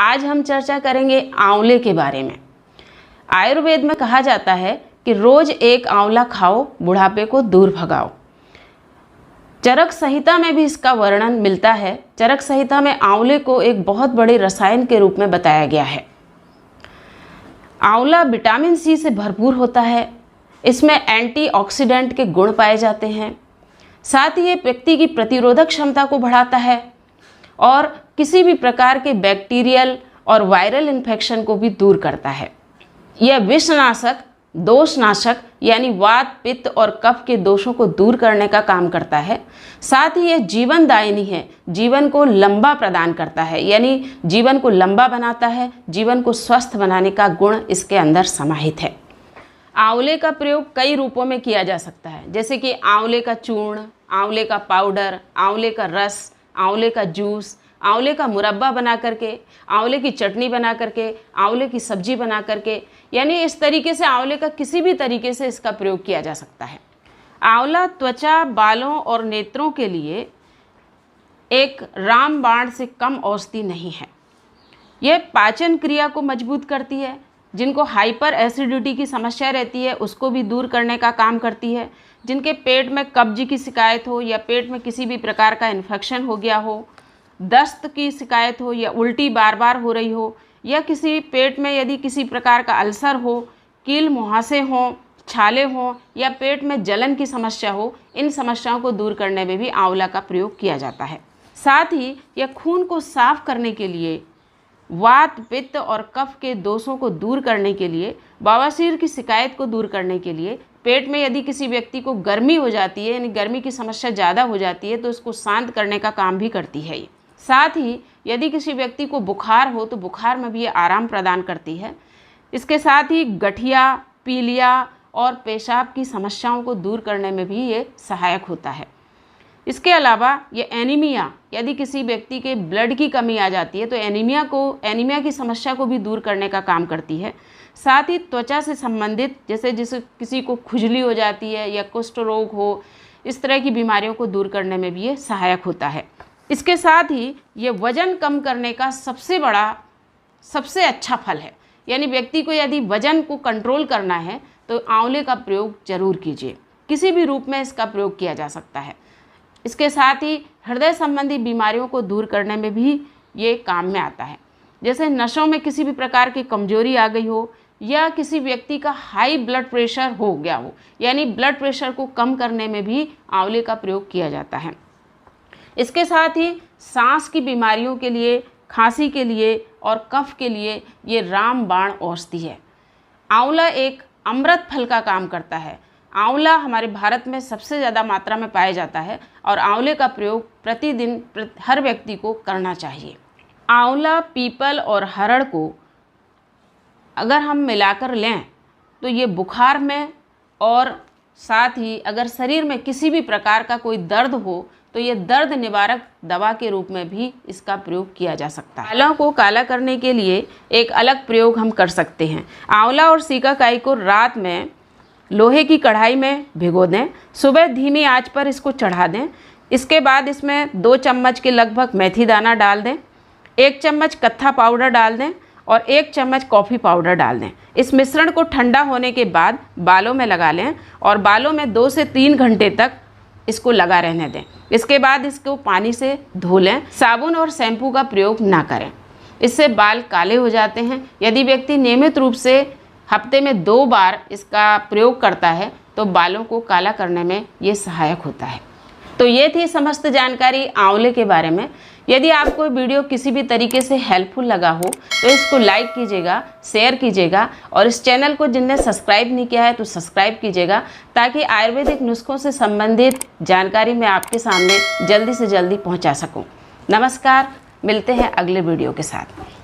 आज हम चर्चा करेंगे आंवले के बारे में। आयुर्वेद में कहा जाता है कि रोज एक आंवला खाओ, बुढ़ापे को दूर भगाओ। चरक संहिता में भी इसका वर्णन मिलता है। चरक संहिता में आंवले को एक बहुत बड़े रसायन के रूप में बताया गया है। आंवला विटामिन सी से भरपूर होता है। इसमें एंटीऑक्सीडेंट के गुण पाए जाते हैं। साथ ही ये व्यक्ति की प्रतिरोधक क्षमता को बढ़ाता है और किसी भी प्रकार के बैक्टीरियल और वायरल इन्फेक्शन को भी दूर करता है। यह विषनाशक, दोषनाशक यानी वात, पित्त और कफ के दोषों को दूर करने का काम करता है। साथ ही यह जीवनदायिनी है, जीवन को लंबा प्रदान करता है, यानी जीवन को लंबा बनाता है, जीवन को स्वस्थ बनाने का गुण इसके अंदर समाहित है। आंवले का प्रयोग कई रूपों में किया जा सकता है, जैसे कि आंवले का चूर्ण, आंवले का पाउडर, आंवले का रस, आंवले का जूस, आंवले का मुरब्बा बना करके, आंवले की चटनी बना करके, आंवले की सब्जी बना करके, यानी इस तरीके से आंवले का किसी भी तरीके से इसका प्रयोग किया जा सकता है। आंवला त्वचा, बालों और नेत्रों के लिए एक रामबाण से कम औषधि नहीं है। यह पाचन क्रिया को मजबूत करती है। जिनको हाइपर एसिडिटी की समस्या रहती है उसको भी दूर करने का काम करती है। जिनके पेट में कब्ज की शिकायत हो या पेट में किसी भी प्रकार का इन्फेक्शन हो गया हो, दस्त की शिकायत हो या उल्टी बार बार हो रही हो, या किसी पेट में यदि किसी प्रकार का अल्सर हो, कील मुहासे हों, छाले हों या पेट में जलन की समस्या हो, इन समस्याओं को दूर करने में भी आंवला का प्रयोग किया जाता है। साथ ही यह खून को साफ करने के लिए, वात, पित्त और कफ के दोषों को दूर करने के लिए, बवासीर की शिकायत को दूर करने के लिए, पेट में यदि किसी व्यक्ति को गर्मी हो जाती है, यानी गर्मी की समस्या ज़्यादा हो जाती है, तो उसको शांत करने का काम भी करती है ये। साथ ही यदि किसी व्यक्ति को बुखार हो तो बुखार में भी ये आराम प्रदान करती है। इसके साथ ही गठिया, पीलिया और पेशाब की समस्याओं को दूर करने में भी ये सहायक होता है। इसके अलावा ये एनीमिया, यदि किसी व्यक्ति के ब्लड की कमी आ जाती है तो एनीमिया की समस्या को भी दूर करने का काम करती है। साथ ही त्वचा से संबंधित, जैसे किसी को खुजली हो जाती है या कुष्ठ रोग हो, इस तरह की बीमारियों को दूर करने में भी ये सहायक होता है। इसके साथ ही ये वज़न कम करने का सबसे अच्छा फल है। यानी व्यक्ति को यदि वज़न को कंट्रोल करना है तो आंवले का प्रयोग जरूर कीजिए। किसी भी रूप में इसका प्रयोग किया जा सकता है। इसके साथ ही हृदय संबंधी बीमारियों को दूर करने में भी ये काम में आता है। जैसे नसों में किसी भी प्रकार की कमजोरी आ गई हो या किसी व्यक्ति का हाई ब्लड प्रेशर हो गया हो, यानी ब्लड प्रेशर को कम करने में भी आंवले का प्रयोग किया जाता है। इसके साथ ही सांस की बीमारियों के लिए, खांसी के लिए और कफ के लिए ये रामबाण औषधि है। आंवला एक अमृत फल का काम करता है। आंवला हमारे भारत में सबसे ज़्यादा मात्रा में पाया जाता है और आंवले का प्रयोग प्रतिदिन हर व्यक्ति को करना चाहिए। आंवला, पीपल और हरड़ को अगर हम मिलाकर लें तो ये बुखार में, और साथ ही अगर शरीर में किसी भी प्रकार का कोई दर्द हो तो ये दर्द निवारक दवा के रूप में भी इसका प्रयोग किया जा सकता है। बालों को काला करने के लिए एक अलग प्रयोग हम कर सकते हैं। आंवला और सीकाकाई को रात में लोहे की कढ़ाई में भिगो दें, सुबह धीमी आंच पर इसको चढ़ा दें। इसके बाद इसमें 2 चम्मच के लगभग मेथी दाना डाल दें, 1 चम्मच कत्था पाउडर डाल दें और 1 चम्मच कॉफ़ी पाउडर डाल दें। इस मिश्रण को ठंडा होने के बाद बालों में लगा लें और बालों में 2 से 3 घंटे तक इसको लगा रहने दें। इसके बाद इसको पानी से धो लें। साबुन और शैम्पू का प्रयोग ना करें, इससे बाल काले हो जाते हैं। यदि व्यक्ति नियमित रूप से हफ्ते में 2 बार इसका प्रयोग करता है तो बालों को काला करने में ये सहायक होता है। तो ये थी समस्त जानकारी आंवले के बारे में। यदि आपको वीडियो किसी भी तरीके से हेल्पफुल लगा हो तो इसको लाइक कीजिएगा, शेयर कीजिएगा और इस चैनल को जिनने सब्सक्राइब नहीं किया है तो सब्सक्राइब कीजिएगा, ताकि आयुर्वेदिक नुस्खों से संबंधित जानकारी मैं आपके सामने जल्दी से जल्दी पहुंचा सकूं। नमस्कार, मिलते हैं अगले वीडियो के साथ।